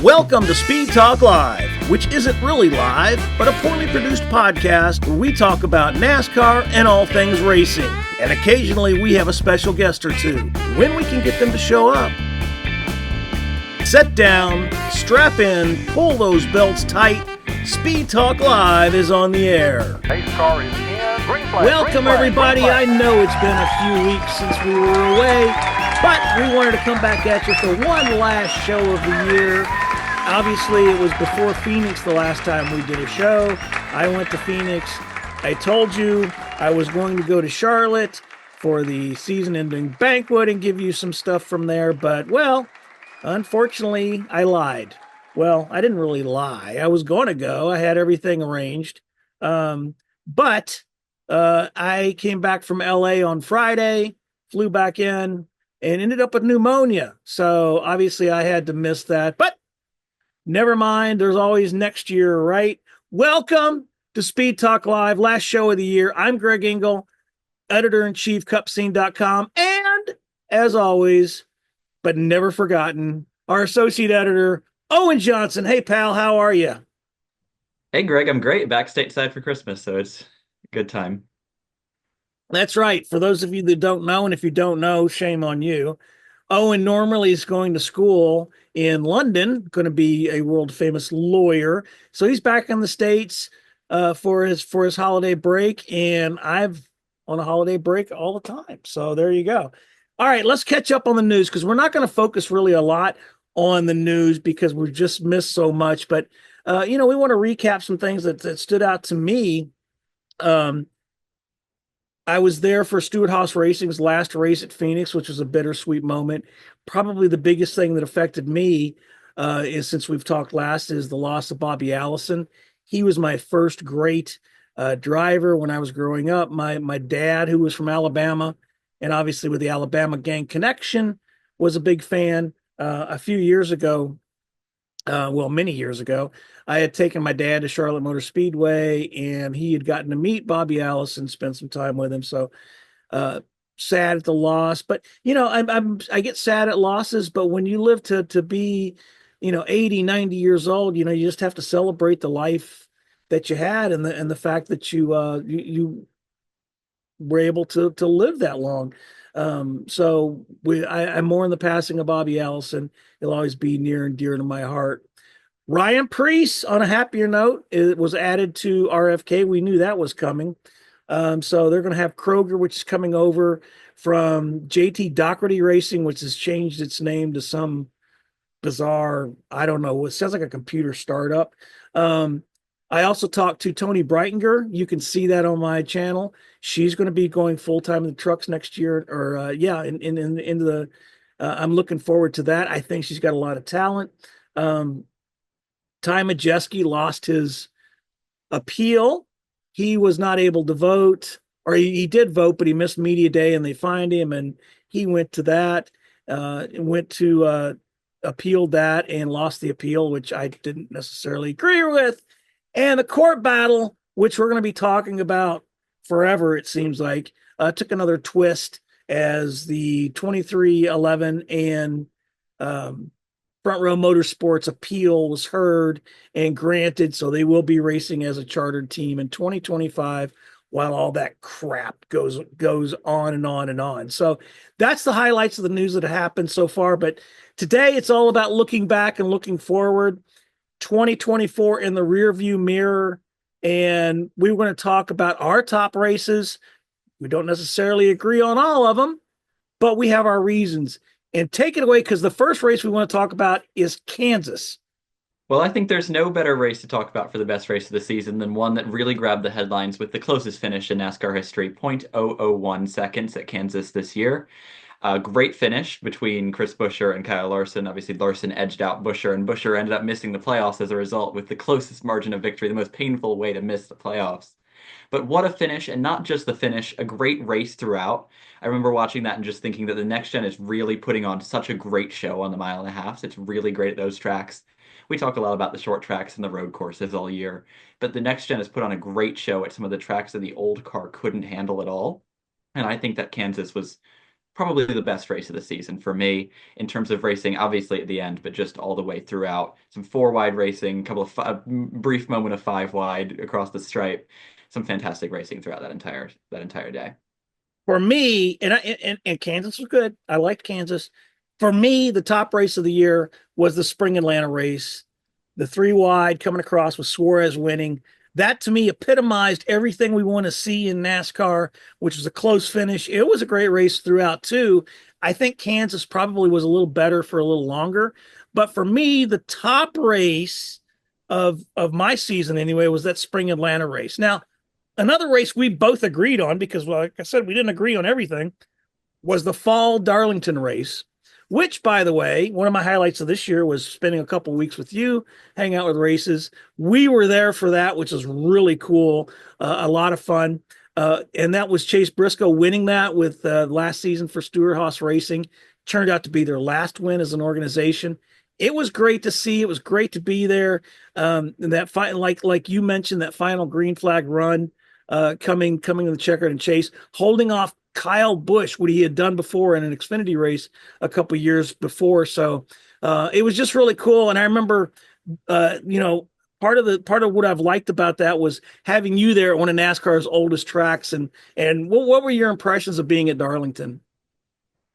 Welcome to Speed Talk Live, which isn't really live, but a poorly produced podcast where we talk about NASCAR and all things racing. And occasionally we have a special guest or two, when we can get them to show up. Sit down, strap in, pull those belts tight. Speed Talk Live is on the air. Pace car is in. Green flag, Welcome, everybody. I know it's been a few weeks since we were away, but we wanted to come back at you for one last show of the year. Obviously, it was before Phoenix the last time we did a show. I went to Phoenix. I told you I was going to go to Charlotte for the season-ending banquet and give you some stuff from there, but, well, unfortunately, I lied. Well, I didn't really lie. I was going to go. I had everything arranged. But I came back from LA on Friday, flew back in, and ended up with pneumonia. So obviously I had to miss that. But never mind. There's always next year, right? Welcome to Speed Talk Live, last show of the year. I'm Greg Engel, editor-in-chief, cupscene.com. And as always, but never forgotten, our associate editor, Owen Johnson. Hey, pal, how are you? Hey, Greg, I'm great. Back stateside for Christmas, so it's a good time. That's right. For those of you that don't know, and if you don't know, shame on you. Owen normally is going to school in London, going to be a world famous lawyer. So he's back in the States for his holiday break, and I've on a holiday break all the time. So there you go. All right, let's catch up on the news because we're not going to focus really a lot on the news because we've just missed so much. But we want to recap some things that stood out to me. I was there for Stewart Haas Racing's last race at Phoenix, which was a bittersweet moment. Probably the biggest thing that affected me is, since we've talked last, is the loss of Bobby Allison. He was my first great driver when I was growing up. My dad, who was from Alabama, and obviously with the Alabama gang connection, was a big fan. A few years ago, many years ago, I had taken my dad to Charlotte Motor Speedway, and he had gotten to meet Bobby Allison, spend some time with him. So sad at the loss, but I get sad at losses. But when you live to be 80, 90 years old, you just have to celebrate the life that you had and the fact that you were able to live that long. So I mourn the passing of Bobby Allison. He'll always be near and dear to my heart. Ryan Preece, on a happier note, it was added to RFK. We knew that was coming. So they're going to have Kroger, which is coming over from JT Doherty Racing, which has changed its name to some bizarre, I don't know, it sounds like a computer startup. I also talked to Tony Breitinger. You can see that on my channel. She's going to be going full-time in the trucks next year, or into the I'm looking forward to that. I think she's got a lot of talent. Ty Majeski lost his appeal. He was not able to vote, or he did vote, but he missed media day and they fined him, and he went to that, appealed that and lost the appeal, which I didn't necessarily agree with. And the court battle, which we're going to be talking about forever, it seems like, took another twist as the 2311 and Front Row Motorsports appeal was heard and granted. So they will be racing as a chartered team in 2025 while all that crap goes on and on and on. So that's the highlights of the news that have happened so far. But today it's all about looking back and looking forward. 2024 in the rearview mirror, and we were going to talk about our top races. We don't necessarily agree on all of them, but we have our reasons. And take it away, because the first race we want to talk about is Kansas. Well, I think there's no better race to talk about for the best race of the season than one that really grabbed the headlines with the closest finish in NASCAR history, 0.001 seconds at Kansas this year. A great finish between Chris Buescher and Kyle Larson. Obviously, Larson edged out Buescher, and Buescher ended up missing the playoffs as a result, with the closest margin of victory, the most painful way to miss the playoffs. But what a finish, and not just the finish, a great race throughout. I remember watching that and just thinking that the next gen is really putting on such a great show on the mile and a half. It's really great at those tracks. We talk a lot about the short tracks and the road courses all year, but the next gen has put on a great show at some of the tracks that the old car couldn't handle at all. And I think that Kansas was probably the best race of the season for me in terms of racing, obviously at the end, but just all the way throughout. Some four wide racing, a brief moment of five wide across the stripe. Some fantastic racing throughout that entire day. For me, and Kansas was good. I liked Kansas. For me, the top race of the year was the Spring Atlanta race, the three wide coming across with Suarez winning. That to me epitomized everything we want to see in NASCAR, which was a close finish. It was a great race throughout too. I think Kansas probably was a little better for a little longer, but for me, the top race of my season anyway was that Spring Atlanta race. Now, another race we both agreed on because, well, like I said, we didn't agree on everything was the fall Darlington race, which, by the way, one of my highlights of this year was spending a couple of weeks with you, hanging out with races. We were there for that, which was really cool, a lot of fun. And that was Chase Briscoe winning that with last season for Stewart Haas Racing. Turned out to be their last win as an organization. It was great to see. It was great to be there. And that fight, like you mentioned, that final green flag run, coming to the checkered and chase, holding off Kyle Busch, what he had done before in an Xfinity race a couple years before. So it was just really cool. And I remember, part of what I've liked about that was having you there at one of NASCAR's oldest tracks. And what were your impressions of being at Darlington?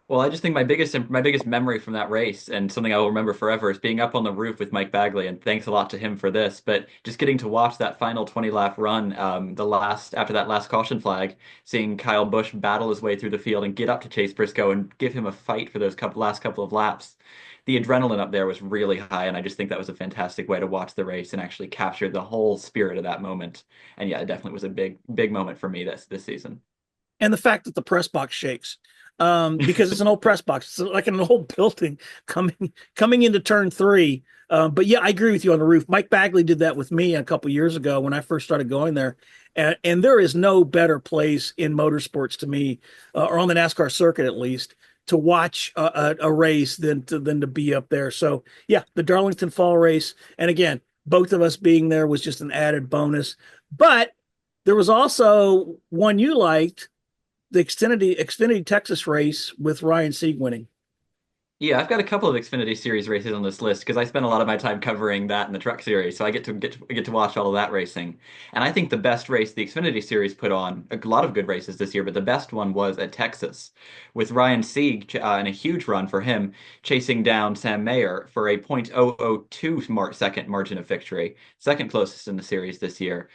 Well, I just think my biggest memory from that race and something I will remember forever is being up on the roof with Mike Bagley, and thanks a lot to him for this. But just getting to watch that final 20 lap run, the last after that last caution flag, seeing Kyle Busch battle his way through the field and get up to Chase Briscoe and give him a fight for those last couple of laps. The adrenaline up there was really high, and I just think that was a fantastic way to watch the race and actually capture the whole spirit of that moment. And yeah, it definitely was a big moment for me this season. And the fact that the press box shakes, because it's an old press box. It's like an old building coming into turn three. But yeah, I agree with you on the roof. Mike Bagley did that with me a couple years ago when I first started going there. And there is no better place in motorsports to me, or on the NASCAR circuit at least, to watch a race than to be up there. So yeah, the Darlington Fall race, and again, both of us being there was just an added bonus. But there was also one you liked, the Xfinity Texas race with Ryan Sieg winning. Yeah, I've got a couple of Xfinity Series races on this list because I spend a lot of my time covering that in the Truck Series, so I get to watch all of that racing. And I think the best race the Xfinity Series put on, a lot of good races this year, but the best one was at Texas, with Ryan Sieg in a huge run for him, chasing down Sam Mayer for a .002 second margin of victory, second closest in the series this year,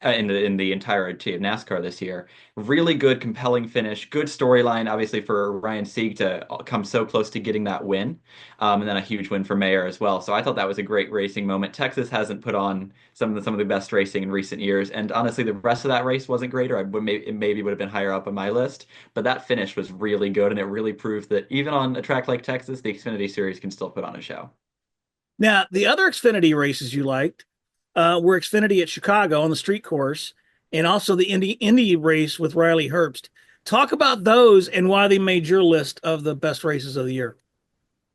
in the entirety of NASCAR this year. Really good, compelling finish. Good storyline, obviously, for Ryan Sieg to come so close to getting that win, and then a huge win for Mayer as well. So I thought that was a great racing moment. Texas hasn't put on some of the best racing in recent years, and honestly, the rest of that race wasn't great, or it maybe would have been higher up on my list. But that finish was really good, and it really proved that even on a track like Texas, the Xfinity Series can still put on a show. Now, the other Xfinity races you liked were Xfinity at Chicago on the street course, and also the Indy race with Riley Herbst. Talk about those and why they made your list of the best races of the year.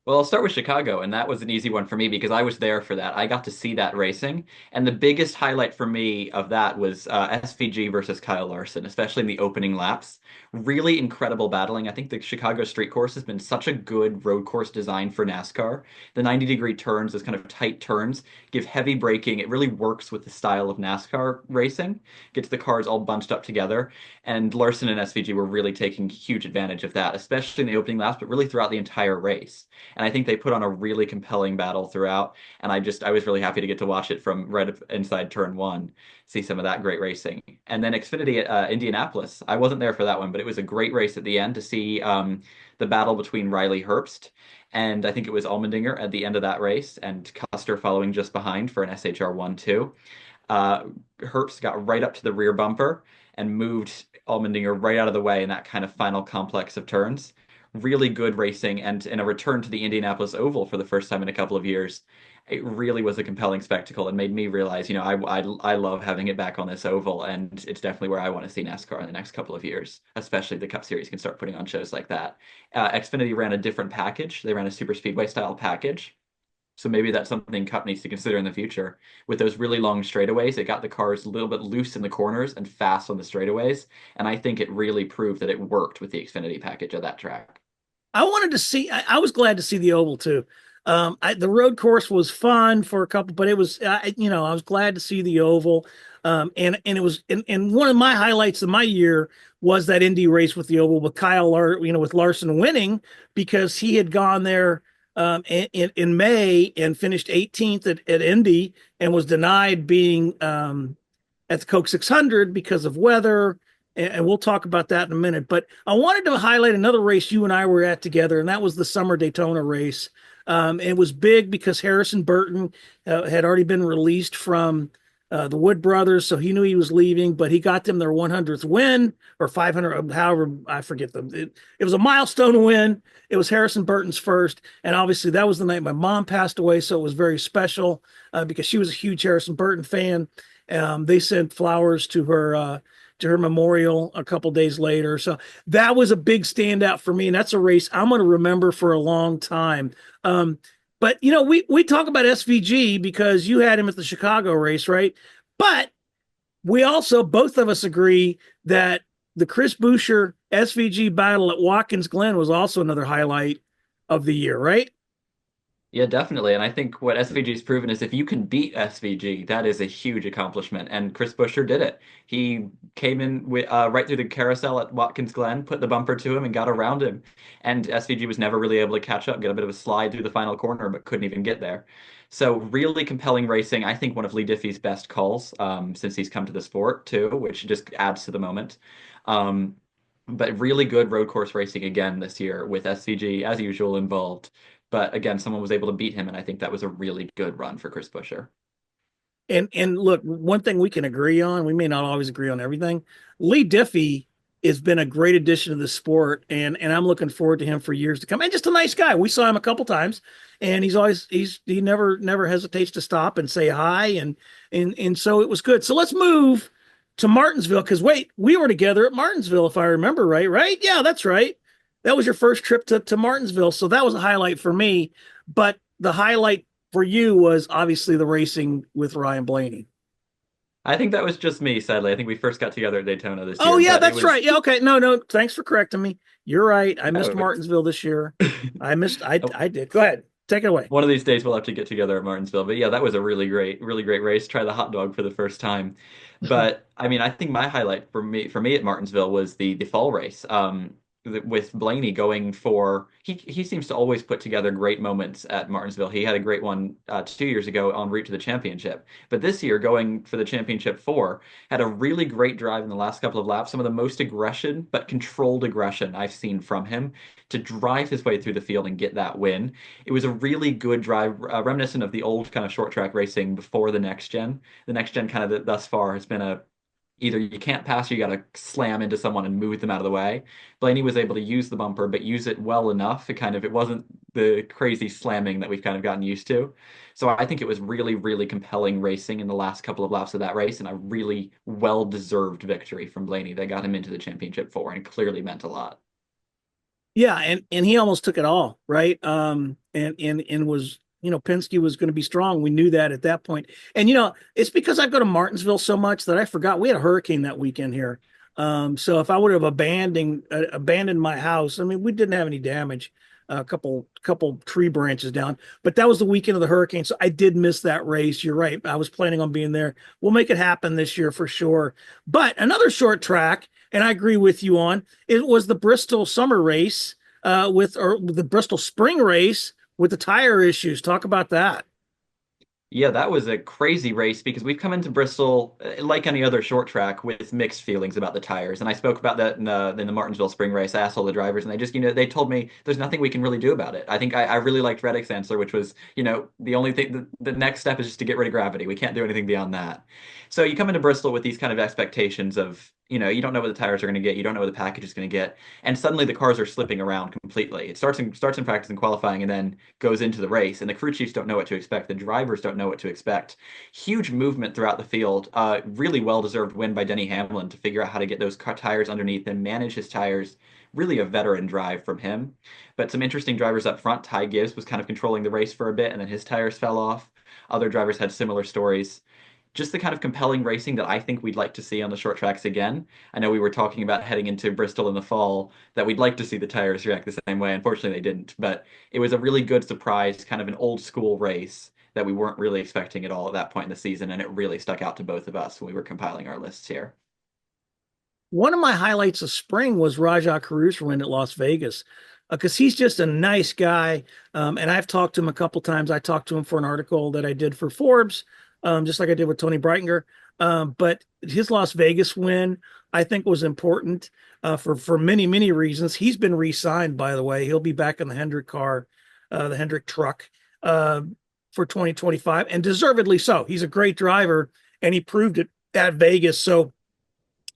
Well, I'll start with Chicago, and that was an easy one for me because I was there for that. I got to see that racing, and the biggest highlight for me of that was SVG versus Kyle Larson, especially in the opening laps. Really incredible battling. I think the Chicago street course has been such a good road course design for NASCAR. The 90-degree turns, those kind of tight turns, give heavy braking. It really works with the style of NASCAR racing. Gets the cars all bunched up together, and Larson and SVG were really taking huge advantage of that, especially in the opening laps, but really throughout the entire race. And I think they put on a really compelling battle throughout. And I was really happy to get to watch it from right inside turn one, see some of that great racing. And then Xfinity at Indianapolis. I wasn't there for that one, but it was a great race at the end to see the battle between Riley Herbst and I think it was Allmendinger at the end of that race, and Custer following just behind for an SHR 1-2. Herbst got right up to the rear bumper and moved Allmendinger right out of the way in that kind of final complex of turns. Really good racing, and in a return to the Indianapolis Oval for the first time in a couple of years, it really was a compelling spectacle and made me realize, I love having it back on this oval, and it's definitely where I want to see NASCAR in the next couple of years, especially if the Cup Series can start putting on shows like that. Xfinity ran a different package. They ran a super speedway style package. So maybe that's something Cup needs to consider in the future. With those really long straightaways, it got the cars a little bit loose in the corners and fast on the straightaways. And I think it really proved that it worked with the Xfinity package of that track. I wanted to see. I was glad to see the oval too. The road course was fun for a couple, but it was, I was glad to see the oval. And it was, and one of my highlights of my year was that Indy race with the oval with with Larson winning because he had gone there in May and finished 18th at Indy and was denied being at the Coke 600 because of weather. And we'll talk about that in a minute. But I wanted to highlight another race you and I were at together, and that was the Summer Daytona race. It was big because Harrison Burton had already been released from the Wood Brothers, so he knew he was leaving, but he got them their 100th win or 500, however, I forget them. It was a milestone win. It was Harrison Burton's first, and obviously that was the night my mom passed away, so it was very special because she was a huge Harrison Burton fan. They sent flowers to her memorial a couple days later. So that was a big standout for me, and that's a race I'm going to remember for a long time. But we talk about SVG because you had him at the Chicago race, right? But we also both of us agree that the Chris Buescher SVG battle at Watkins Glen was also another highlight of the year, right? Yeah, definitely. And I think what SVG's proven is if you can beat SVG, that is a huge accomplishment. And Chris Buescher did it. He came in with, right through the carousel at Watkins Glen, put the bumper to him, and got around him. And SVG was never really able to catch up, get a bit of a slide through the final corner, but couldn't even get there. So really compelling racing. I think one of Lee Diffey's best calls since he's come to the sport too, which just adds to the moment. Um, but really good road course racing again this year with SVG as usual involved. But again, someone was able to beat him, and I think that was a really good run for Chris Buescher. And look, one thing we can agree on, we may not always agree on everything. Lee Diffey has been a great addition to the sport, and I'm looking forward to him for years to come. And just a nice guy. We saw him a couple times, and he never hesitates to stop and say hi, and so it was good. So let's move to Martinsville because wait, we were together at Martinsville if I remember right, right? Yeah, that's right. That was your first trip to Martinsville, so that was a highlight for me. But the highlight for you was obviously the racing with Ryan Blaney. I think that was just me, sadly. I think we first got together at Daytona this Oh year, yeah, but it that's right. was Yeah, okay. No, no, thanks for correcting me. You're right. I missed oh, Martinsville this year. I did. Go ahead. Take it away. one of these days we'll have to get together at Martinsville. But yeah, that was a really great race. Try the hot dog for the first time. But I mean, I think my highlight for me at Martinsville was the fall race. With Blaney going for he seems to always put together great moments at Martinsville. He had a great one 2 years ago en route to the championship, but this year going for the championship four had a really great drive in the last couple of laps. Some of the most aggression, but controlled aggression I've seen from him to drive his way through the field and get that win. It was a really good drive, reminiscent of the old kind of short track racing before the next gen. The next gen kind of thus far has been a either you can't pass or you got to slam into someone and move them out of the way. Blaney was able to use the bumper, but use it well enough. It wasn't the crazy slamming that we've kind of gotten used to. So I think it was really compelling racing in the last couple of laps of that race and a really well-deserved victory from Blaney that got him into the championship four and clearly meant a lot. Yeah, and he almost took it all, right? And was Penske was going to be strong. We knew that at that point. And it's because I go to Martinsville so much that I forgot we had a hurricane that weekend here. So if I would have abandoned my house, I mean, we didn't have any damage, a couple tree branches down, but that was the weekend of the hurricane. So I did miss that race. You're right. I was planning on being there. We'll make it happen this year for sure. But another short track, and I agree with you on it was the Bristol summer race or the Bristol spring race with the tire issues. Talk about that. Yeah, that was a crazy race because we've come into Bristol, like any other short track, with mixed feelings about the tires. And I spoke about that in the Martinsville Spring Race. I asked all the drivers, and they just, they told me there's nothing we can really do about it. I think I really liked Reddick's answer, which was, the only thing, the next step is just to get rid of gravity. We can't do anything beyond that. So you come into Bristol with these kind of expectations of, you don't know what the tires are going to get, you don't know what the package is going to get, and suddenly the cars are slipping around completely. It starts in practice and qualifying, and then goes into the race, and the crew chiefs don't know what to expect. The drivers don't know what to expect. Huge movement throughout the field. Really well-deserved win by Denny Hamlin to figure out how to get those tires underneath and manage his tires. Really a veteran drive from him. But some interesting drivers up front. Ty Gibbs was kind of controlling the race for a bit, and then his tires fell off. Other drivers had similar stories. just the kind of compelling racing that I think we'd like to see on the short tracks again. I know we were talking about heading into Bristol in the fall that we'd like to see the tires react the same way. Unfortunately, they didn't, but it was a really good surprise, kind of an old school race that we weren't really expecting at all at that point in the season, and it really stuck out to both of us when we were compiling our lists here. One of my highlights of spring was Rajah Caruso win at Las Vegas because he's just a nice guy. And I've talked to him a couple times. I talked to him for an article that I did for Forbes, just like I did with Tony Breitinger. But his Las Vegas win, I think, was important for many, many reasons. He's been re-signed, by the way. He'll be back in the Hendrick car, the Hendrick truck uh, for 2025, and deservedly so. He's a great driver, and he proved it at Vegas. So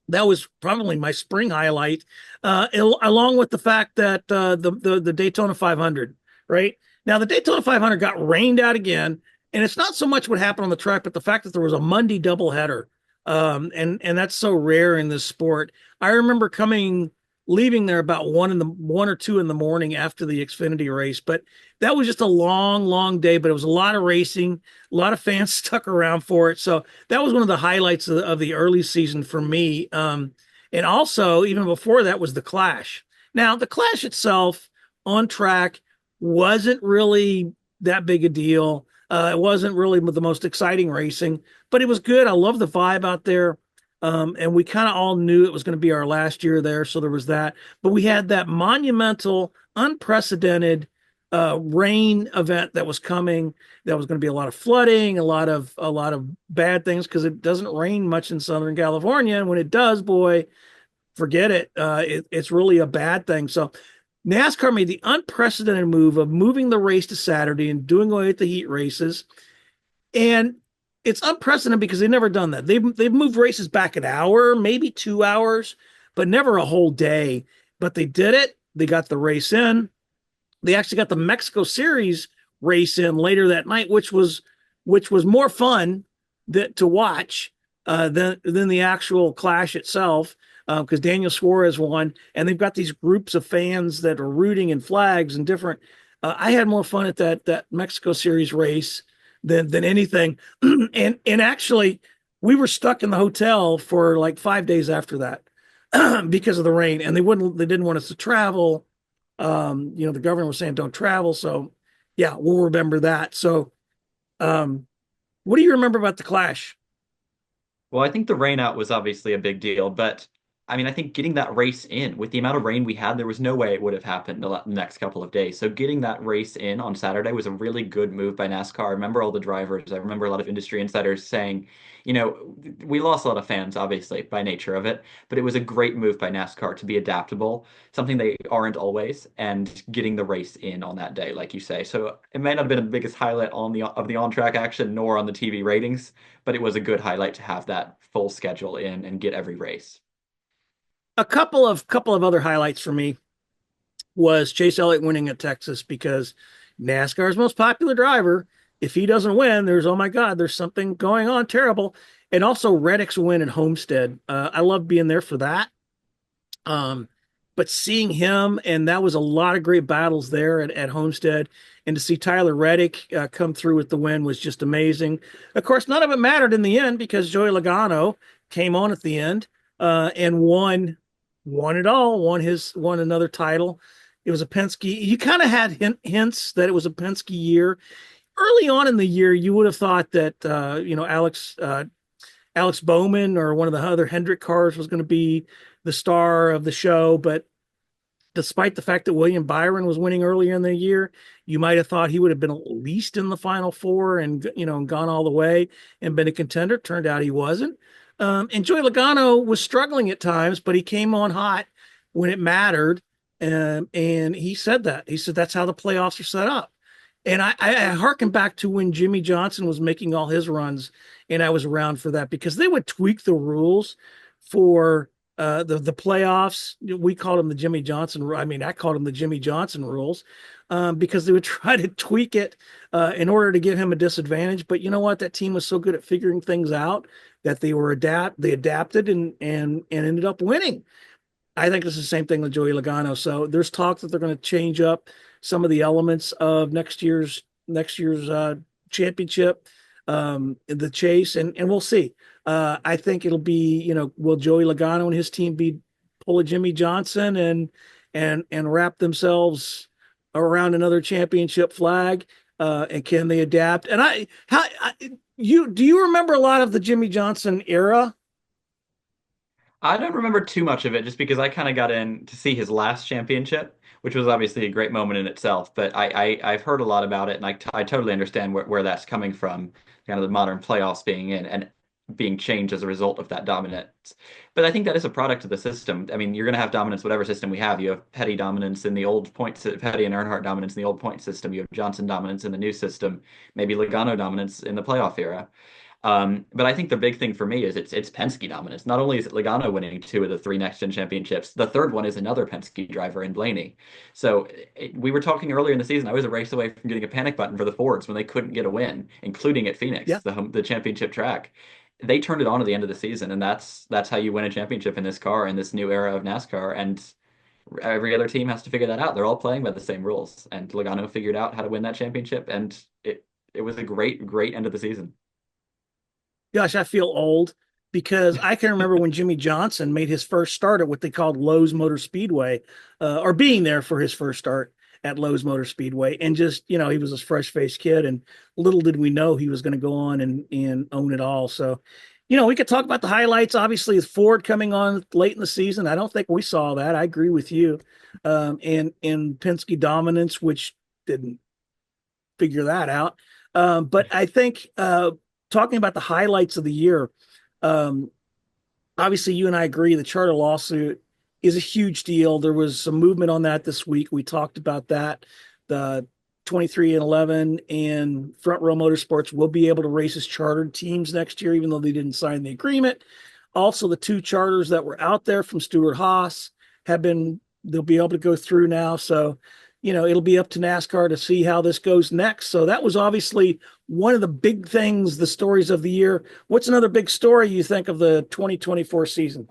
that was probably my spring highlight, along with the fact that the Daytona 500. Right now, the Daytona 500 got rained out again, and it's not so much what happened on the track, but the fact that there was a Monday doubleheader, and that's so rare in this sport. I remember leaving there about 1 or 2 in the morning after the Xfinity race, but that was just a long, long day. But it was a lot of racing, a lot of fans stuck around for it. So that was one of the highlights of the early season for me. And also, even before that, was the Clash. Now, the Clash itself on track wasn't really that big a deal. It wasn't really the most exciting racing, but it was good. I love the vibe out there. And we kind of all knew it was going to be our last year there. So there was that. But we had that monumental, unprecedented rain event that was coming. That was going to be a lot of flooding, a lot of bad things because it doesn't rain much in Southern California. And when it does, boy, forget it. It's really a bad thing. So NASCAR made the unprecedented move of moving the race to Saturday and doing away with the heat races. And it's unprecedented because they've never done that. They've moved races back an hour, maybe 2 hours, but never a whole day. But they did it. They got the race in. They actually got the Mexico Series race in later that night, which was more fun to watch than the actual Clash itself. Because Daniel Suarez won, and they've got these groups of fans that are rooting and flags and different. I had more fun at that Mexico Series race than anything, and actually, we were stuck in the hotel for like 5 days after that because of the rain, and they didn't want us to travel. The governor was saying don't travel, so yeah, we'll remember that. So, what do you remember about the Clash? Well, I think the rain out was obviously a big deal, but I mean, I think getting that race in with the amount of rain we had, there was no way it would have happened the next couple of days. So getting that race in on Saturday was a really good move by NASCAR. I remember all the drivers. I remember a lot of industry insiders saying, we lost a lot of fans, obviously, by nature of it, but it was a great move by NASCAR to be adaptable, something they aren't always, and getting the race in on that day, like you say. So it may not have been the biggest highlight of the on-track action nor on the TV ratings, but it was a good highlight to have that full schedule in and get every race. A couple of other highlights for me was Chase Elliott winning at Texas because NASCAR's most popular driver. If he doesn't win, oh my God, there's something going on terrible. And also Reddick's win at Homestead. I love being there for that. But seeing him, and that was a lot of great battles there at Homestead, and to see Tyler Reddick come through with the win was just amazing. Of course, none of it mattered in the end because Joey Logano came on at the end and won it all, won another title. It was a Penske. You kind of had hints that it was a Penske year. Early on in the year, you would have thought that Alex Bowman or one of the other Hendrick cars was going to be the star of the show, but despite the fact that William Byron was winning earlier in the year, you might have thought he would have been at least in the final four and gone all the way and been a contender. Turned out he wasn't. And Joey Logano was struggling at times, but he came on hot when it mattered. And he said that. He said that's how the playoffs are set up. And I harken back to when Jimmy Johnson was making all his runs, and I was around for that because they would tweak the rules for the playoffs. We called them the Jimmy Johnson. I mean, I called them the Jimmy Johnson rules because they would try to tweak it in order to give him a disadvantage. But you know what? That team was so good at figuring things out that they adapted and ended up winning. I think it's the same thing with Joey Logano. So there's talk that they're going to change up some of the elements of next year's championship. the chase, and we'll see. I think it'll be, will Joey Logano and his team be pull a Jimmy Johnson and wrap themselves around another championship flag? And can they adapt? And you do you remember a lot of the Jimmy Johnson era? I don't remember too much of it just because I kind of got in to see his last championship, which was obviously a great moment in itself. But I've heard a lot about it, and I totally understand where that's coming from, kind of the modern playoffs being in and being changed as a result of that dominance. But I think that is a product of the system. I mean, you're going to have dominance whatever system we have. You have Petty dominance in the old points, Petty and Earnhardt dominance in the old point system. You have Johnson dominance in the new system, maybe Logano dominance in the playoff era. But I think the big thing for me is it's Penske dominance. Not only is it Logano winning two of the three next gen championships, the third one is another Penske driver in Blaney. So we were talking earlier in the season. I was a race away from getting a panic button for the Fords when they couldn't get a win, including at Phoenix, Yeah. the championship track. They turned it on at the end of the season, and that's how you win a championship in this car in this new era of NASCAR. And every other team has to figure that out. They're all playing by the same rules, and Logano figured out how to win that championship, and it was a great end of the season. Gosh, I feel old because I can remember when Jimmy Johnson made his first start at what they called Lowe's Motor Speedway, or being there for his first start at Lowe's Motor Speedway. And just, he was a fresh faced kid, and little did we know he was going to go on and own it all. So, we could talk about the highlights. Obviously, with Ford coming on late in the season, I don't think we saw that. I agree with you. And Penske dominance, which didn't figure that out. But I think talking about the highlights of the year, um, obviously you and I agree the charter lawsuit is a huge deal. There was some movement on that this week. We talked about that. The 23 and 11 and Front Row Motorsports will be able to race as chartered teams next year, even though they didn't sign the agreement. Also, the two charters that were out there from Stewart Haas they'll be able to go through now. So, it'll be up to NASCAR to see how this goes next. So that was obviously one of the big things, the stories of the year. What's another big story you think of the 2024 season?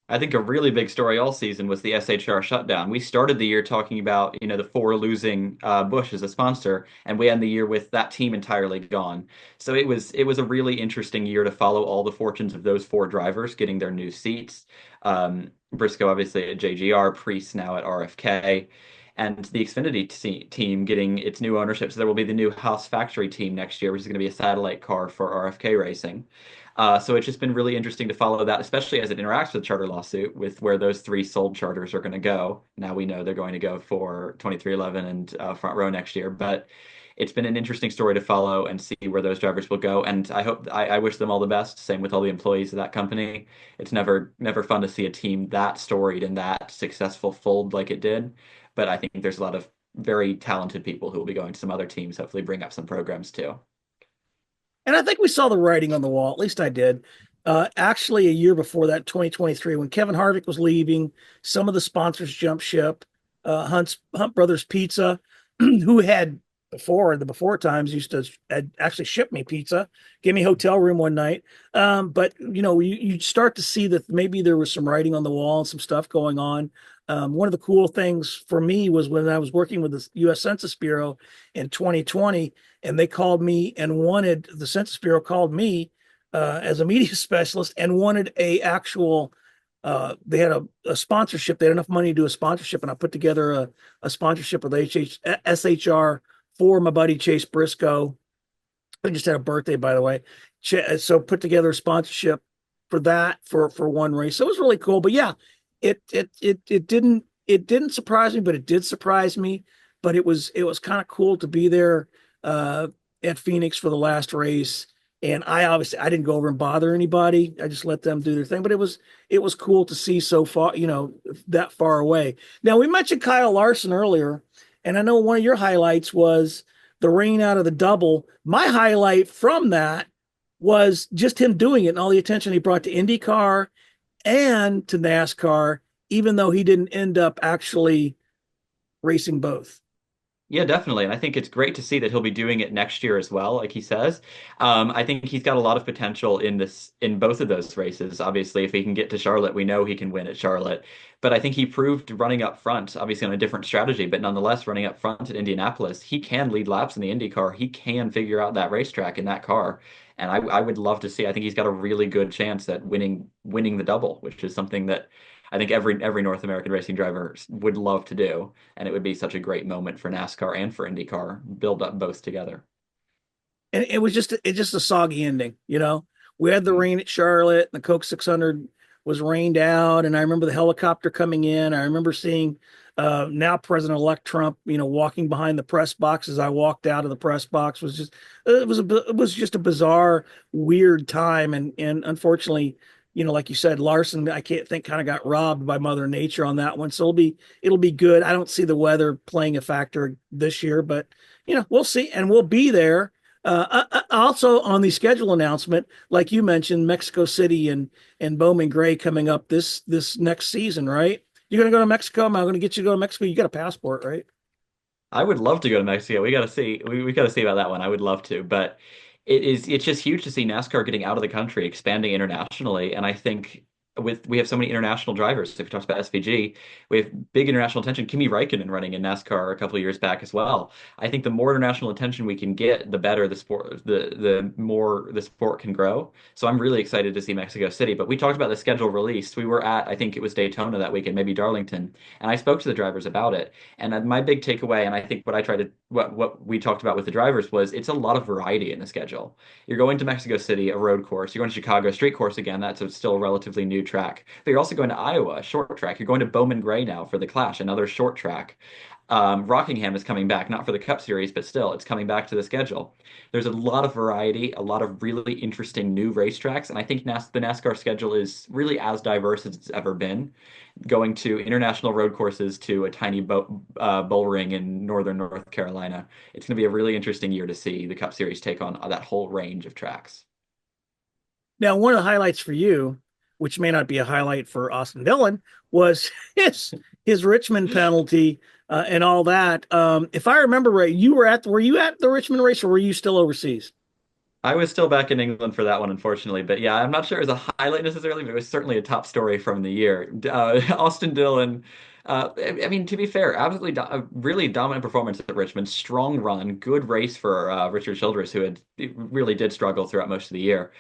I think a really big story all season was the SHR shutdown. We started the year talking about, the four losing Busch as a sponsor, and we end the year with that team entirely gone. So it was a really interesting year to follow all the fortunes of those four drivers getting their new seats. Briscoe obviously at JGR, Priest now at RFK, and the Xfinity team getting its new ownership. So there will be the new Haas factory team next year, which is going to be a satellite car for RFK Racing. So it's just been really interesting to follow that, especially as it interacts with the charter lawsuit, with where those three sold charters are going to go. Now we know they're going to go for 2311 and Front Row next year, but it's been an interesting story to follow and see where those drivers will go. And I wish them all the best. Same with all the employees of that company. It's never fun to see a team that storied and that successful fold like it did. But I think there's a lot of very talented people who will be going to some other teams, hopefully bring up some programs too. And I think we saw the writing on the wall. At least I did. Actually, a year before that, 2023, when Kevin Harvick was leaving, some of the sponsors jumped ship. Hunt Brothers Pizza, who had before times used to actually ship me pizza, give me hotel room one night. But you start to see that maybe there was some writing on the wall and some stuff going on. One of the cool things for me was when I was working with the U.S. Census Bureau in 2020, and they called me and wanted the Census Bureau called me as a media specialist and wanted a actual. They had a sponsorship. They had enough money to do a sponsorship, and I put together a sponsorship with SHR for my buddy Chase Briscoe. I just had a birthday, by the way. So put together a sponsorship for that for one race. So it was really cool. But yeah, it didn't surprise me, but it did surprise me. But it was kind of cool to be there at Phoenix for the last race. And I didn't go over and bother anybody. I just let them do their thing. But it was cool to see so far, that far away. Now we mentioned Kyle Larson earlier, and I know one of your highlights was the rain out of the double. My highlight from that was just him doing it and all the attention he brought to IndyCar and to NASCAR, even though he didn't end up actually racing both. Yeah, definitely. And I think it's great to see that he'll be doing it next year as well, like he says. I think he's got a lot of potential in both of those races. Obviously, if he can get to Charlotte, we know he can win at Charlotte. But I think he proved running up front, obviously on a different strategy, but nonetheless running up front at Indianapolis, he can lead laps in the Indy car. He can figure out that racetrack in that car. And I would love to see. I think he's got a really good chance at winning the double, which is something that I think every North American racing driver would love to do, and it would be such a great moment for NASCAR and for IndyCar, build up both together. And it's just a soggy ending, you know. We had the Mm. rain at Charlotte, and the Coke 600 was rained out, and I remember the helicopter coming in. I remember seeing now President-elect Trump, you know, walking behind the press box as I walked out of the press box. Was just it was just a bizarre, weird time, and unfortunately, you know, like you said, Larson, I can't think, kind of got robbed by Mother Nature on that one. So it'll be good. I don't see the weather playing a factor this year, but you know, we'll see, and we'll be there. Also on the schedule announcement, like you mentioned, Mexico City and Bowman Gray coming up this next season, right? You're gonna go to Mexico. Am I gonna get you to go to Mexico? You got a passport, right? I would love to go to Mexico. We got to see. We got to see about that one. I would love to, but it's just huge to see NASCAR getting out of the country, expanding internationally, and I think we have so many international drivers. If you talk about SVG, we have big international attention. Kimi Räikkönen running in NASCAR a couple of years back as well. I think the more international attention we can get, the better the more the sport can grow. So I'm really excited to see Mexico City. But we talked about the schedule released. We were at, I think it was Daytona that weekend, maybe Darlington, and I spoke to the drivers about it. And my big takeaway, and I think what I tried to what we talked about with the drivers was it's a lot of variety in the schedule. You're going to Mexico City, a road course. You're going to Chicago, street course again. That's still a relatively new track. But you're also going to Iowa, a short track. You're going to Bowman Gray now for the Clash, another short track. Rockingham is coming back, not for the Cup Series, but still, it's coming back to the schedule. There's a lot of variety, a lot of really interesting new racetracks, and I think the NASCAR schedule is really as diverse as it's ever been, going to international road courses to a tiny bull ring in northern North Carolina. It's going to be a really interesting year to see the Cup Series take on that whole range of tracks. Now, one of the highlights for you, which may not be a highlight for Austin Dillon, was his Richmond penalty and all that. If I remember right, were you at the Richmond race, or were you still overseas? I was still back in England for that one, unfortunately. But yeah, I'm not sure it was a highlight necessarily, but it was certainly a top story from the year. Austin Dillon, I mean, to be fair, absolutely a really dominant performance at Richmond. Strong run, good race for Richard Childress, who really did struggle throughout most of the year.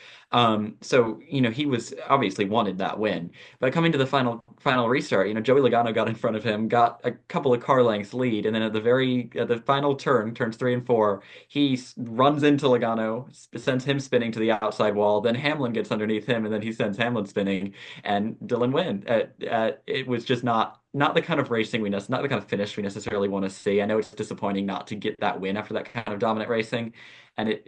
So, you know, he was obviously wanted that win. But coming to the final restart, you know, Joey Logano got in front of him, got a couple of car lengths lead, and then at the final turn, turns 3 and 4, he runs into Logano, sends him spinning to the outside wall. Then Hamlin gets underneath him, and then he sends Hamlin spinning, and Dillon win. It was just not the kind of racing not the kind of finish we necessarily want to see. I know it's disappointing not to get that win after that kind of dominant racing,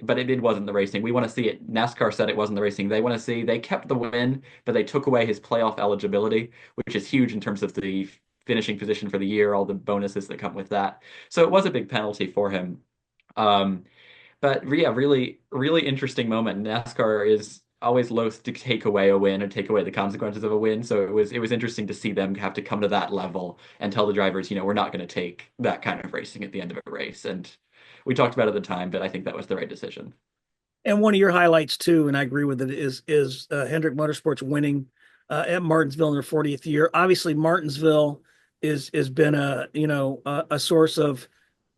but it wasn't the racing we want to see. It NASCAR said it wasn't the racing they want to see. They kept the win, but they took away his playoff eligibility, which is huge in terms of the finishing position for the year, all the bonuses that come with that. So it was a big penalty for him. Um, but yeah, really, really interesting moment. NASCAR is always loath to take away a win or take away the consequences of a win. So it was interesting to see them have to come to that level and tell the drivers, you know, we're not going to take that kind of racing at the end of a race. And we talked about it at the time, but I think that was the right decision. And one of your highlights too, and I agree with it, is Hendrick Motorsports winning at Martinsville in their 40th year. Obviously, Martinsville is been a, you know, a source of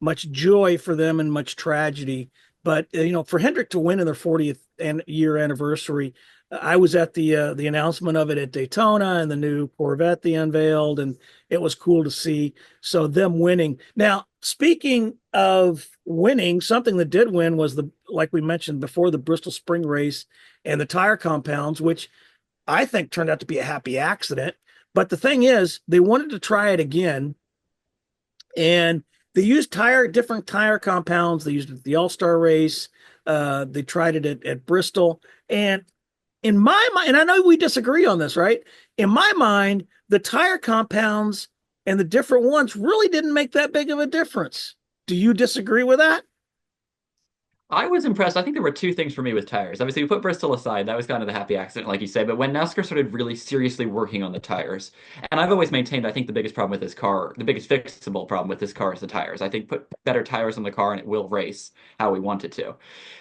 much joy for them and much tragedy. But you know, for Hendrick to win in their 40th year anniversary, I was at the announcement of it at Daytona and the new Corvette they unveiled, and it was cool to see. So them winning. Now, speaking of winning, something that did win was like we mentioned before, the Bristol Spring Race and the tire compounds, which I think turned out to be a happy accident. But the thing is, they wanted to try it again, and they used different tire compounds. They used it at the All-Star race. They tried it at Bristol. And in my mind, and I know we disagree on this, right? In my mind, the tire compounds and the different ones really didn't make that big of a difference. Do you disagree with that? I was impressed. I think there were two things for me with tires. Obviously, we put Bristol aside. That was kind of the happy accident, like you say. But when NASCAR started really seriously working on the tires, and I've always maintained, I think the biggest problem with this car, the biggest fixable problem with this car is the tires. I think put better tires on the car and it will race how we want it to.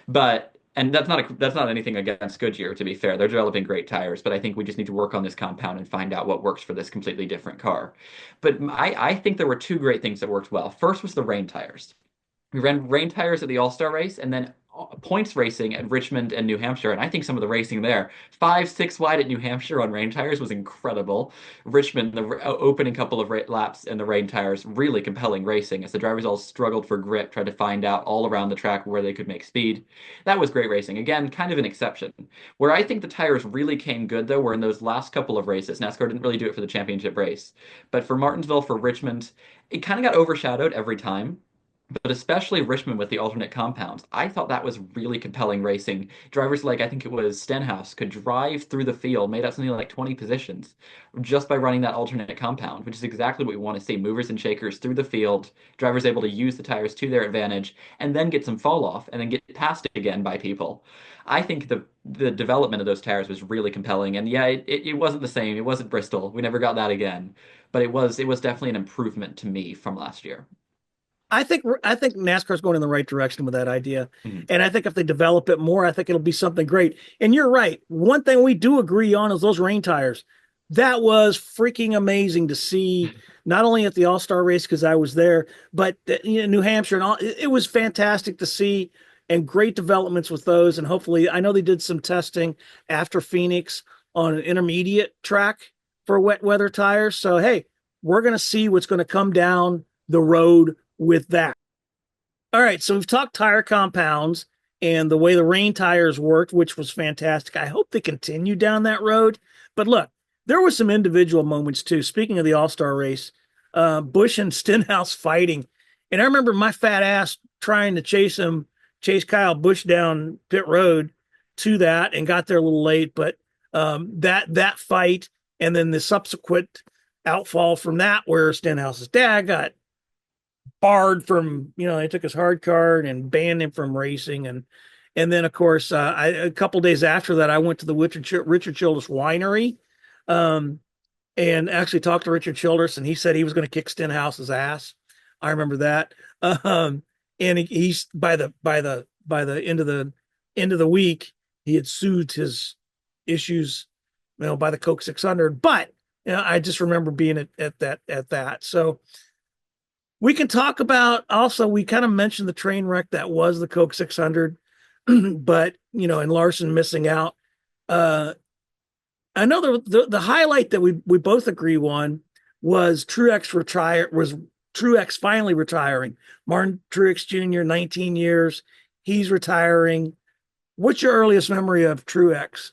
But and that's not anything against Goodyear, to be fair. They're developing great tires, but I think we just need to work on this compound and find out what works for this completely different car. But I think there were two great things that worked well. First was the rain tires. We ran rain tires at the All-Star race and then points racing at Richmond and New Hampshire. And I think some of the racing there, 5, 6 wide at New Hampshire on rain tires was incredible. Richmond, the opening couple of laps in the rain tires, really compelling racing as the drivers all struggled for grip, tried to find out all around the track where they could make speed. That was great racing. Again, kind of an exception. Where I think the tires really came good, though, were in those last couple of races. NASCAR didn't really do it for the championship race. But for Martinsville, for Richmond, it kind of got overshadowed every time, but especially Richmond with the alternate compounds. I thought that was really compelling racing. Drivers like, I think it was Stenhouse, could drive through the field, made up something like 20 positions just by running that alternate compound, which is exactly what we want to see. Movers and shakers through the field, drivers able to use the tires to their advantage, and then get some fall off and then get passed again by people. I think the development of those tires was really compelling. And yeah, it wasn't the same. It wasn't Bristol. We never got that again. But it was definitely an improvement to me from last year. I think NASCAR's going in the right direction with that idea. Mhm. And I think if they develop it more, I think it'll be something great. And you're right. One thing we do agree on is those rain tires. That was freaking amazing to see, not only at the All-Star race because I was there, but New Hampshire and all. It was fantastic to see and great developments with those. And hopefully, I know they did some testing after Phoenix on an intermediate track for wet weather tires. So hey, we're going to see what's going to come down the road with that. All right, so we've talked tire compounds and the way the rain tires worked, which was fantastic. I hope they continue down that road. But look, there were some individual moments too. Speaking of the All Star race, Bush and Stenhouse fighting, and I remember my fat ass trying to chase Kyle Bush down pit road to that, and got there a little late. But that fight, and then the subsequent outfall from that, where Stenhouse's dad got barred from, they took his hard card and banned him from racing. And then of course, a couple days after that, I went to the Richard Childress winery, um, and actually talked to Richard Childress, and he said he was going to kick Stenhouse's ass. I remember that. Um, and he's by the end of the week, he had soothed his issues, by the Coke 600. But I just remember being at that. So we can talk about also, we kind of mentioned the train wreck that was the Coke 600, but, and Larson missing out. Uh, I know the highlight that we both agree on was Truex finally retiring. Martin Truex Jr., 19 years. He's retiring. What's your earliest memory of Truex?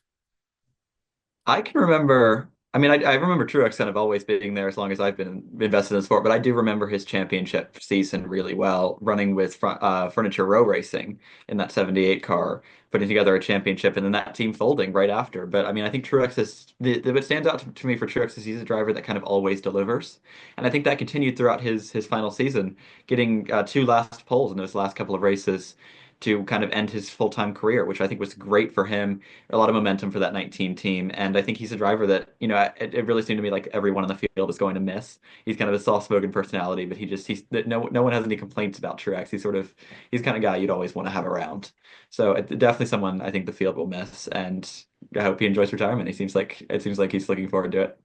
I can remember. I mean, I remember Truex kind of always being there as long as I've been invested in the sport, but I do remember his championship season really well, running with Furniture Row Racing in that '78 car, putting together a championship, and then that team folding right after. But I mean, I think Truex is what stands out to me for Truex is he's a driver that kind of always delivers, and I think that continued throughout his final season, getting two last poles in those last couple of races to kind of end his full-time career, which I think was great for him. A lot of momentum for that 19 team. And I think he's a driver that, it really seemed to me like everyone on the field is going to miss. He's kind of a soft-spoken personality, but no one has any complaints about Truex. He's kind of guy you'd always want to have around. So definitely someone I think the field will miss, and I hope he enjoys retirement. It seems like he's looking forward to it.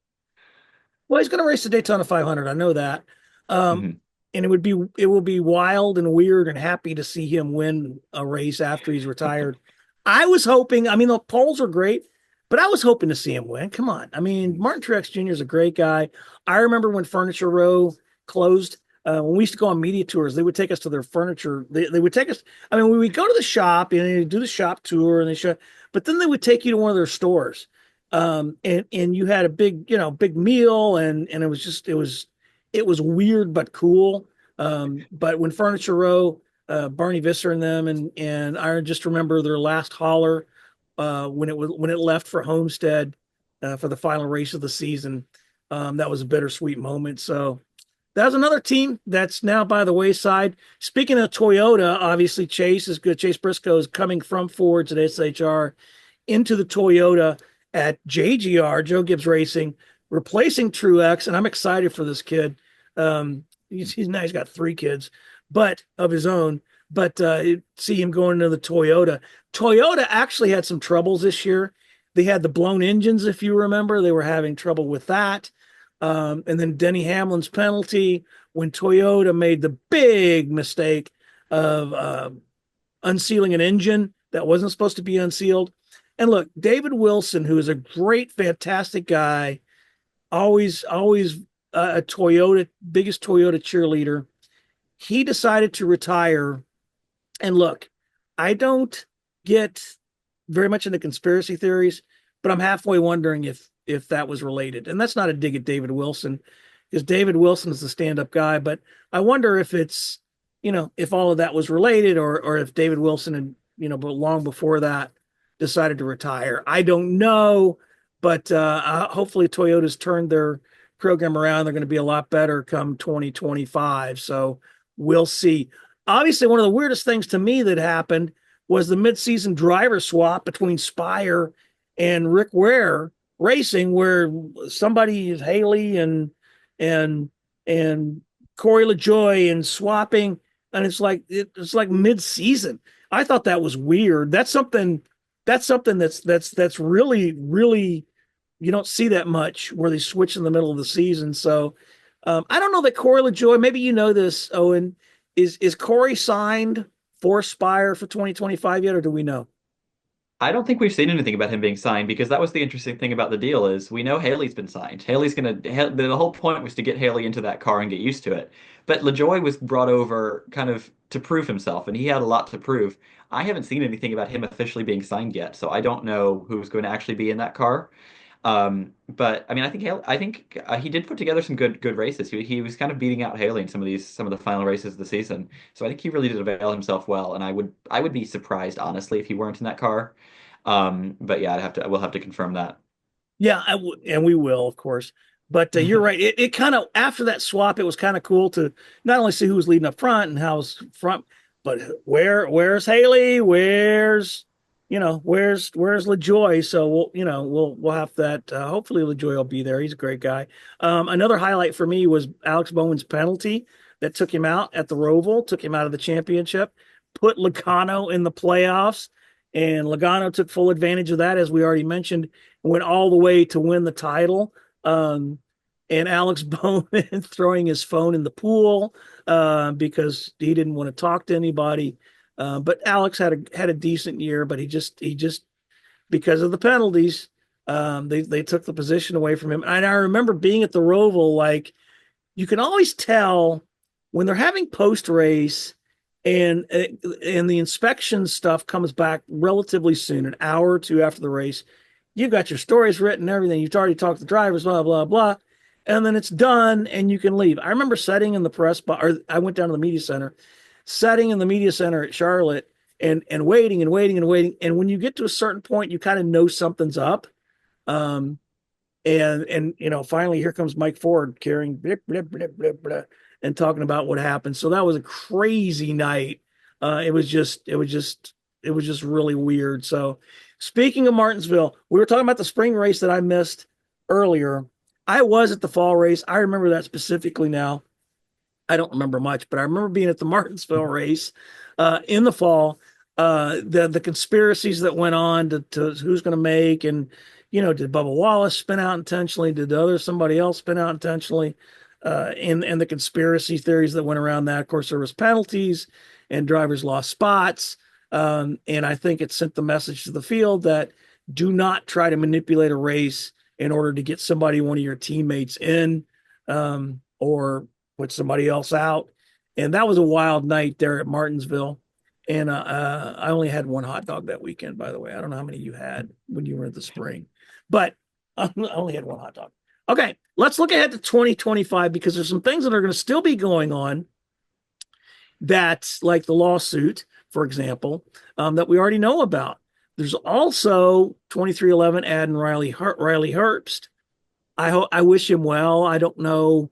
Well, he's going to race the Daytona 500. I know that. Um, Mhm. and it will be wild and weird and happy to see him win a race after he's retired. I was hoping, I mean, the polls are great, but I was hoping to see him win. Come on. I mean, Martin Truex Jr. is a great guy. I remember when Furniture Row closed, when we used to go on media tours, they would take us to their furniture. They would take us, I mean, we would go to the shop and they do the shop tour and they show, but then they would take you to one of their stores. And you had a big meal, and it was weird but cool. But when Furniture Row, Barney Visser and them, and I just remember their last hauler, when it left for Homestead, for the final race of the season. That was a bittersweet moment. So That was another team that's now by the wayside. Speaking of Toyota, obviously Chase is good. Chase Briscoe is coming from Ford to the SHR into the Toyota at JGR, Joe Gibbs Racing, replacing Truex. And I'm excited for this kid. He's got three kids, but of his own. But see him going into the Toyota. Toyota actually had some troubles this year. They had the blown engines, if you remember. They were having trouble with that. And then Denny Hamlin's penalty when Toyota made the big mistake of unsealing an engine that wasn't supposed to be unsealed. And look, David Wilson, who is a great, fantastic guy, always a Toyota, biggest Toyota cheerleader, he decided to retire. And look, I don't get very much into conspiracy theories, but I'm halfway wondering if that was related. And that's not a dig at David Wilson, because David Wilson is the stand-up guy. But I wonder if it's, if all of that was related, or if David Wilson had, but long before that decided to retire. I don't know, but hopefully Toyota's turned their program around. They're going to be a lot better come 2025. So we'll see. Obviously, one of the weirdest things to me that happened was the midseason driver swap between Spire and Rick Ware Racing, where somebody is Haley and Corey LaJoie and swapping, and it's like mid-season. I thought that was weird. That's really you don't see that much where they switch in the middle of the season. So I don't know that Corey LaJoie, maybe you know this, Owen, is Corey signed for Spire for 2025 yet, or do we know? I don't think we've seen anything about him being signed because that was the interesting thing about the deal is we know Haley's been signed. The whole point was to get Haley into that car and get used to it. But LaJoy was brought over kind of to prove himself, and he had a lot to prove. I haven't seen anything about him officially being signed yet, so I don't know who's going to actually be in that car. But I mean, I think he did put together some good races. He was kind of beating out Haley in some of the final races of the season. So I think he really did avail himself well. And I would be surprised honestly if he weren't in that car. But yeah, we'll have to confirm that. Yeah, and we will, of course. But you're right. It kind of after that swap, it was kind of cool to not only see who was leading up front and how's front, but where's Haley? Where's LaJoy? So we'll have that. Hopefully LaJoy will be there. He's a great guy. Another highlight for me was Alex Bowman's penalty that took him out at the Roval, took him out of the championship, put Logano in the playoffs. And Logano took full advantage of that, as we already mentioned, went all the way to win the title. And Alex Bowman throwing his phone in the pool because he didn't want to talk to anybody. But Alex had a decent year, but he just because of the penalties, they took the position away from him. And I remember being at the Roval, like you can always tell when they're having post race and the inspection stuff comes back relatively soon, an hour or two after the race. You've got your stories written, everything. You've already talked to the drivers, blah blah blah, and then it's done, and you can leave. I remember sitting in the press box, or I went down to the media center, sitting in the media center at Charlotte, and waiting and waiting and waiting. And when you get to a certain point, you kind of know something's up. And finally here comes Mike Ford carrying blah, blah, blah, blah, blah, and talking about what happened. So that was a crazy night. It was just really weird. So speaking of Martinsville, we were talking about the spring race that I missed earlier. I was at the fall race. I remember that specifically now. I don't remember much, but I remember being at the Martinsville race in the fall. The conspiracies that went on to who's going to make, and did Bubba Wallace spin out intentionally? Did somebody else spin out intentionally? And the conspiracy theories that went around that. Of course, there was penalties and drivers lost spots. And I think it sent the message to the field that do not try to manipulate a race in order to get one of your teammates in, or put somebody else out. And that was a wild night there at Martinsville. And I only had one hot dog that weekend, by the way. I don't know how many you had when you were at the spring, but I only had one hot dog. Okay, let's look ahead to 2025 because there's some things that are going to still be going on. That's like the lawsuit, for example, that we already know about. There's also 2311 adding Riley Herbst. I wish him well. I don't know,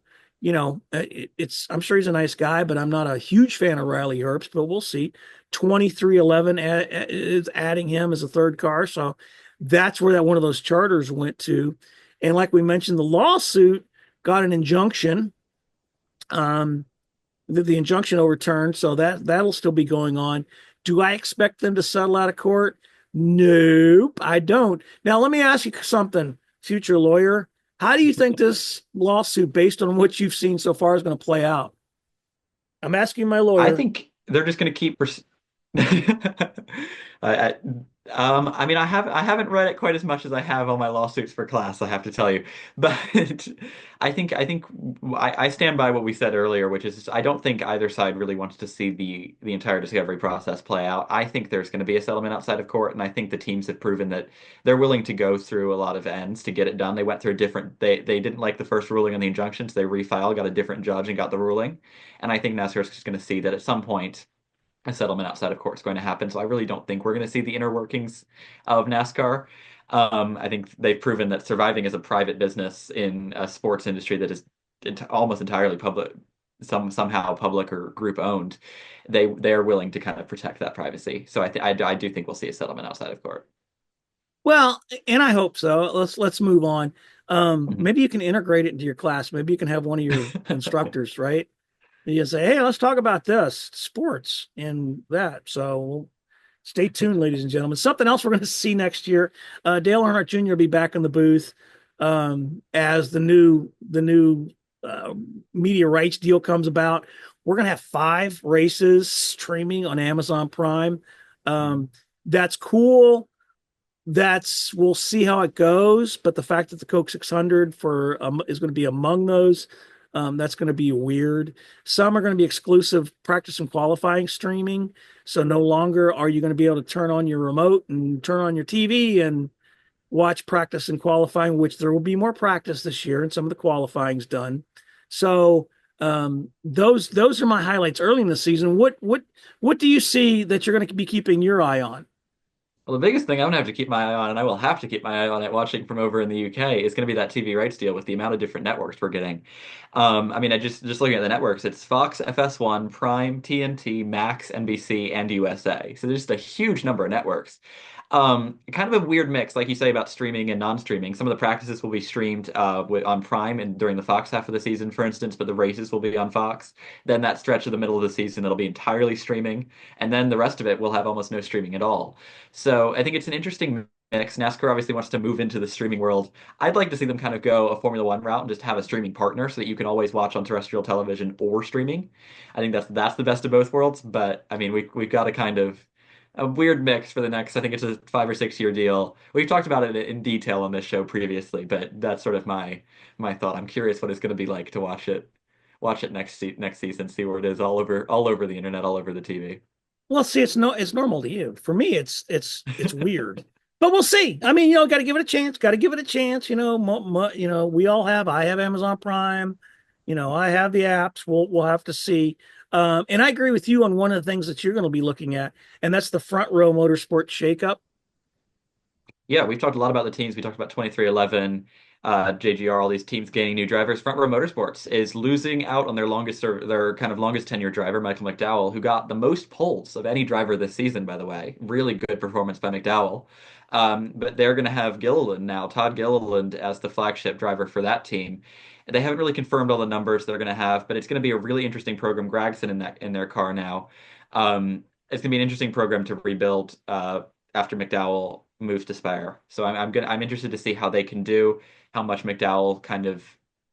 I'm sure he's a nice guy, but I'm not a huge fan of Riley Herbst, but we'll see. 2311 is adding him as a third car. So that's where that one of those charters went to. And like we mentioned, the lawsuit got an injunction. Um, the injunction overturned, so that'll still be going on. Do I expect them to settle out of court? Nope, I don't. Now let me ask you something, future lawyer. How do you think this lawsuit, based on what you've seen so far, is going to play out? I'm asking my I lawyer. think they're just going to keep. I, I mean, I haven't read it quite as much as I have on my lawsuits for class, I have to tell you. But I stand by what we said earlier, which is I don't think either side really wants to see the entire discovery process play out. I think there's going to be a settlement outside of court, and I think the teams have proven that they're willing to go through a lot of ends to get it done. They went through a different. They didn't like the first ruling on the injunctions. They refiled, got a different judge, and got the ruling. And I think NASCAR is just going to see that at some point a settlement outside of court is going to happen. So I really don't think we're going to see the inner workings of NASCAR. I think they've proven that surviving as a private business in a sports industry that is almost entirely public, somehow public or group owned, they are willing to kind of protect that privacy. So I do think we'll see a settlement outside of court. Well, and I hope so. Let's move on. Mhm. Maybe you can integrate it into your class. Maybe you can have one of your instructors, right? You say, hey, let's talk about this sports and that. So stay tuned, ladies and gentlemen. Something else we're going to see next year. Dale Earnhardt Jr. will be back in the booth as the new media rights deal comes about. We're going to have 5 races streaming on Amazon Prime. Um, that's cool. We'll see how it goes, but the fact that the Coke 600 is going to be among those, that's going to be weird. Some are going to be exclusive practice and qualifying streaming, so no longer are you going to be able to turn on your remote and turn on your TV and watch practice and qualifying, which there will be more practice this year and some of the qualifying's done. So those are my highlights early in the season. What do you see that you're going to be keeping your eye on? Well, the biggest thing I'm gonna have to keep my eye on, and I will have to keep my eye on it watching from over in the UK, is gonna be that TV rights deal with the amount of different networks we're getting. I mean, I just looking at the networks, it's Fox, FS1, Prime, TNT, Max, NBC, and USA. So there's just a huge number of networks. Kind of a weird mix, like you say about streaming and non-streaming. Some of the practices will be streamed on Prime and during the Fox half of the season, for instance, but the races will be on Fox. Then that stretch of the middle of the season, it'll be entirely streaming, and then the rest of it will have almost no streaming at all. So I think it's an interesting mix. NASCAR obviously wants to move into the streaming world. I'd like to see them kind of go a Formula One route and just have a streaming partner so that you can always watch on terrestrial television or streaming. I think that's the best of both worlds. But I mean, we've got a kind of a weird mix for the next. I think it's a 5 or 6 year deal. We've talked about it in detail on this show previously, but that's sort of my thought. I'm curious what it's going to be like to watch it next season, see where it is all over the internet, all over the TV. Well, see, it's normal to you. For me, it's weird, but we'll see. I mean, got to give it a chance. Got to give it a chance. We all have. I have Amazon Prime. I have the apps. We'll have to see. And I agree with you on one of the things that you're going to be looking at, and that's the front row motorsport shakeup. Yeah, we've talked a lot about the teams. We talked about 2311, JGR, all these teams gaining new drivers. Front Row Motorsports is losing out on their kind of longest tenured driver, Michael McDowell, who got the most poles of any driver this season, by the way. Really good performance by McDowell. But they're going to have Gilliland now, Todd Gilliland, as the flagship driver for that team. They haven't really confirmed all the numbers they're going to have, but it's going to be a really interesting program. Gragson in their car now. It's going to be an interesting program to rebuild after McDowell moves to Spire. So I'm interested to see how they can do, how much McDowell kind of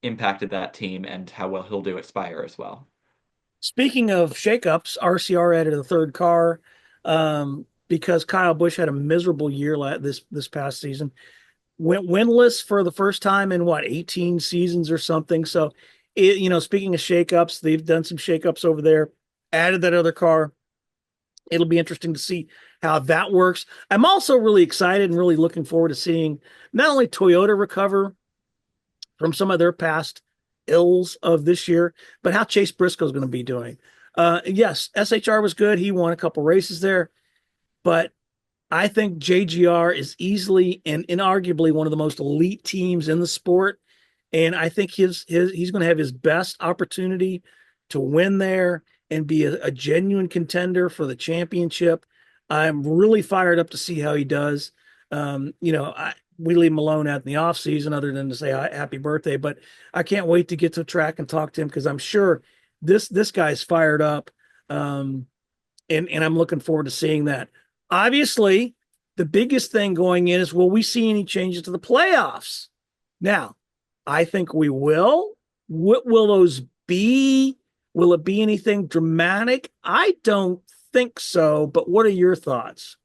impacted that team, and how well he'll do at Spire as well. Speaking of shakeups, RCR added a third car because Kyle Busch had a miserable year this past season. Went winless for the first time in 18 seasons or something. So, speaking of shakeups, they've done some shakeups over there, added that other car. It'll be interesting to see how that works. I'm also really excited and really looking forward to seeing not only Toyota recover from some of their past ills of this year, but how Chase Briscoe is going to be doing. Yes, SHR was good. He won a couple races there, but I think JGR is easily and inarguably one of the most elite teams in the sport. And I think he's going to have his best opportunity to win there and be a genuine contender for the championship. I'm really fired up to see how he does. We leave him alone out in the off season other than to say happy birthday, but I can't wait to get to track and talk to him because I'm sure this guy's fired up. Um, and I'm looking forward to seeing that. Obviously, the biggest thing going in is will we see any changes to the playoffs? Now, I think we will. What will those be? Will it be anything dramatic? I don't think so, but what are your thoughts?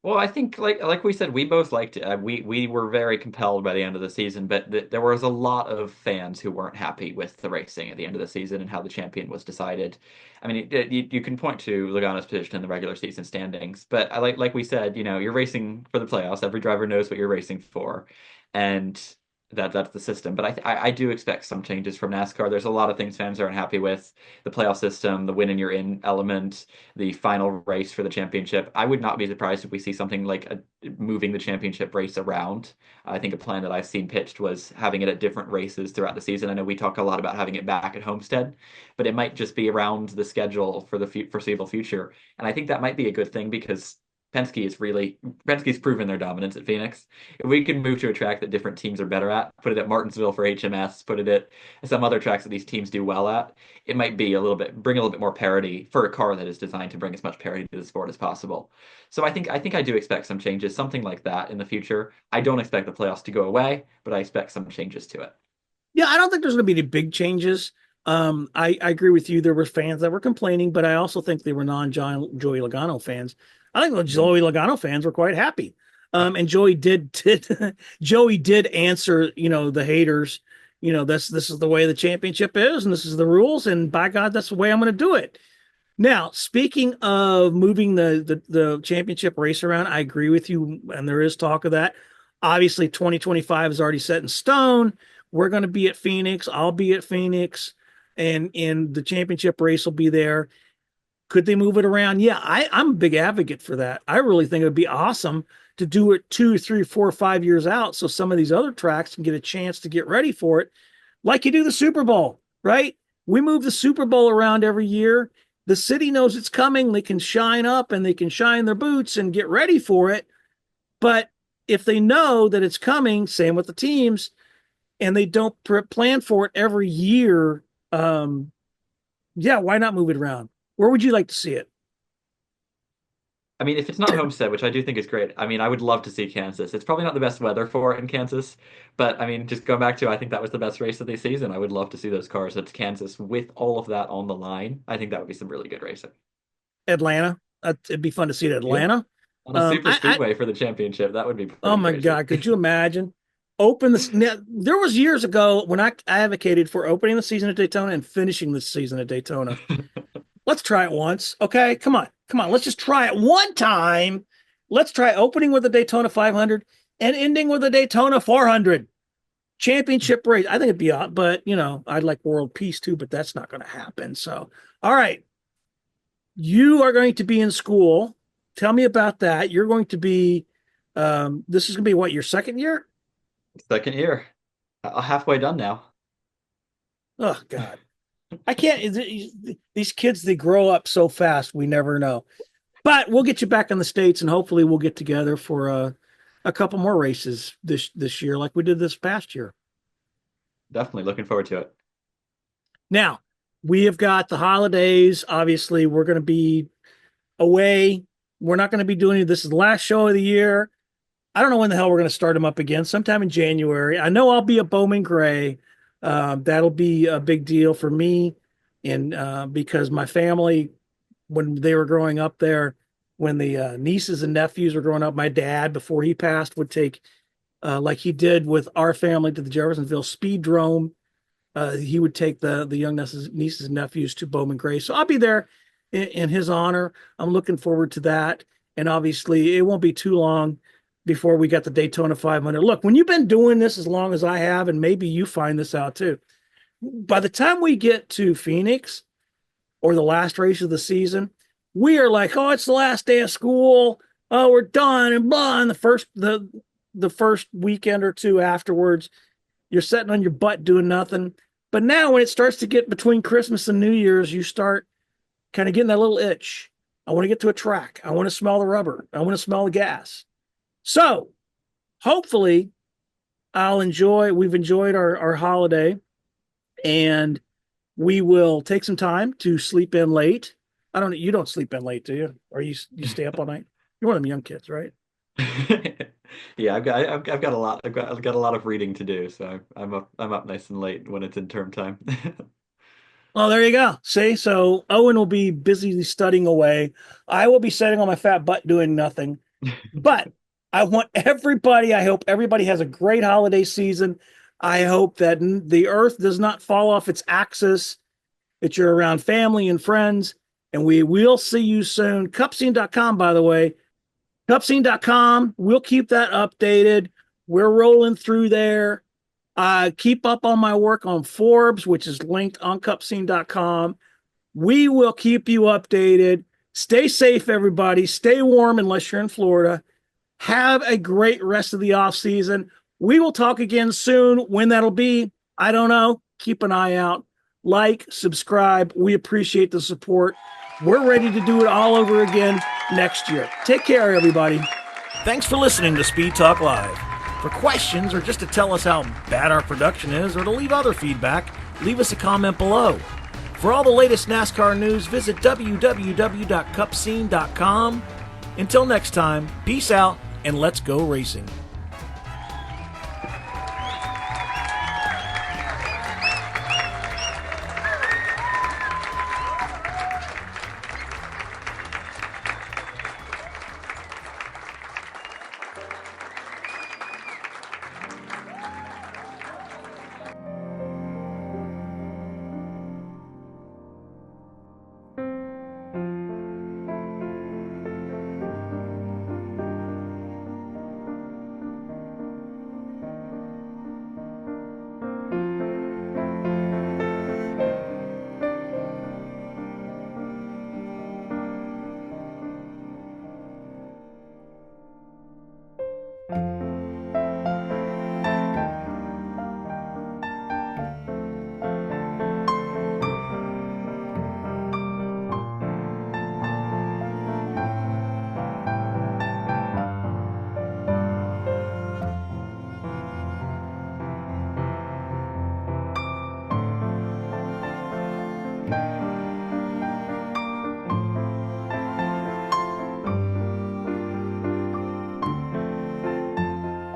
Well, I think like we said, we both liked it. We were very compelled by the end of the season, but there was a lot of fans who weren't happy with the racing at the end of the season and how the champion was decided. I mean, you can point to Logano's position in the regular season standings, but like we said, you're racing for the playoffs. Every driver knows what you're racing for, and that's the system. But I do expect some changes from NASCAR. There's a lot of things fans are unhappy with: the playoff system, the win and you're in element, the final race for the championship. I would not be surprised if we see something like moving the championship race around. I think a plan that I've seen pitched was having it at different races throughout the season. I know we talk a lot about having it back at Homestead, but it might just be around the schedule for the foreseeable future. And I think that might be a good thing because Penske's proven their dominance at Phoenix. If we can move to a track that different teams are better at, put it at Martinsville for HMS, put it at some other tracks that these teams do well at, it might be bring a little bit more parity for a car that is designed to bring as much parity to the sport as possible. So I think I do expect some changes, something like that in the future. I don't expect the playoffs to go away, but I expect some changes to it. Yeah, I don't think there's going to be any big changes. I agree with you. There were fans that were complaining, but I also think they were non-Joey Logano fans. I think the Mhm. Joey Logano fans were quite happy. And Joey did Joey did answer, the haters. This is the way the championship is, and this is the rules, and by God, that's the way I'm going to do it. Now, speaking of moving the championship race around, I agree with you, and there is talk of that. Obviously, 2025 is already set in stone. We're going to be at Phoenix. I'll be at Phoenix, and the championship race will be there. Could they move it around? Yeah, I'm a big advocate for that. I really think it would be awesome to do it 2, 3, 4, 5 years out, so some of these other tracks can get a chance to get ready for it, like you do the Super Bowl, right? We move the Super Bowl around every year. The city knows it's coming. They can shine up and they can shine their boots and get ready for it. But if they know that it's coming, same with the teams, and they don't plan for it every year, yeah, why not move it around? Where would you like to see it? I mean, if it's not Homestead, which I do think is great, I mean, I would love to see Kansas. It's probably not the best weather for it in Kansas, but I mean, just going back to, I think that was the best race of the season. I would love to see those cars at Kansas with all of that on the line. I think that would be some really good racing. Atlanta. It'd be fun to see it at Yeah, Atlanta. on a super I speedway for the championship, that would be oh pretty my crazy. God, could you imagine? Open this. Now, there was years ago when I advocated for opening the season at Daytona and finishing the season at Daytona. Let's try it once. Okay. Come on. Come on. Let's just try it one time. Let's try opening with the Daytona 500 and ending with the Daytona 400 championship race. I think it'd be odd, but I'd like world peace too, but that's not going to happen. So, all right. You are going to be in school. Tell me about that. You're going to be, this is going to be what, your second year? Second year, halfway done now. Oh, God. I can't, these kids, they grow up so fast. We never know. But we'll get you back in the States and hopefully we'll get together for a couple more races this year, like we did this past year. Definitely looking forward to it. Now, we have got the holidays. Obviously, we're going to be away. We're not going to be doing this is the last show of the year. I don't know when the hell we're going to start them up again, sometime in January. I know I'll be at Bowman Gray. That'll be a big deal for me. And because my family, when they were growing up there, when the nieces and nephews were growing up, my dad, before he passed, would take, like he did with our family, to the Jeffersonville Speedrome. He would take the young nieces and nephews to Bowman Gray. So I'll be there in his honor. I'm looking forward to that. And obviously, it won't be too long before we got the Daytona 500. Look, when you've been doing this as long as I have, and maybe you find this out too, by the time we get to Phoenix or the last race of the season, we are like, oh, it's the last day of school. Oh, we're done and blah. And the first weekend or two afterwards, you're sitting on your butt doing nothing. But now when it starts to get between Christmas and New Year's, you start kind of getting that little itch. I want to get to a track. I want to smell the rubber. I want to smell the gas. So hopefully we've enjoyed our holiday, and we will take some time to sleep in late. You don't sleep in late, do you? Or you stay up all night? You're one of them young kids, right? Yeah, I've got a lot of reading to do, so I'm up nice and late when it's in term time. Well, there you go. See, so Owen will be busy studying away. I will be sitting on my fat butt doing nothing. But I hope everybody has a great holiday season. I hope that the earth does not fall off its axis, that you're around family and friends, and we will see you soon. Cupscene.com, by the way, cupscene.com. We'll keep that updated. We're rolling through there. Keep up on my work on Forbes, which is linked on cupscene.com. We will keep you updated. Stay safe, everybody. Stay warm unless you're in Florida. Have a great rest of the off season. We will talk again soon. When that'll be, I don't know. Keep an eye out. Like, subscribe. We appreciate the support. We're ready to do it all over again next year. Take care, everybody. Thanks for listening to Speed Talk Live. For questions or just to tell us how bad our production is or to leave other feedback, leave us a comment below. For all the latest NASCAR news, visit www.cupscene.com. Until next time, peace out and let's go racing.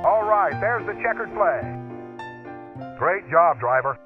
All right, there's the checkered flag. Great job, driver.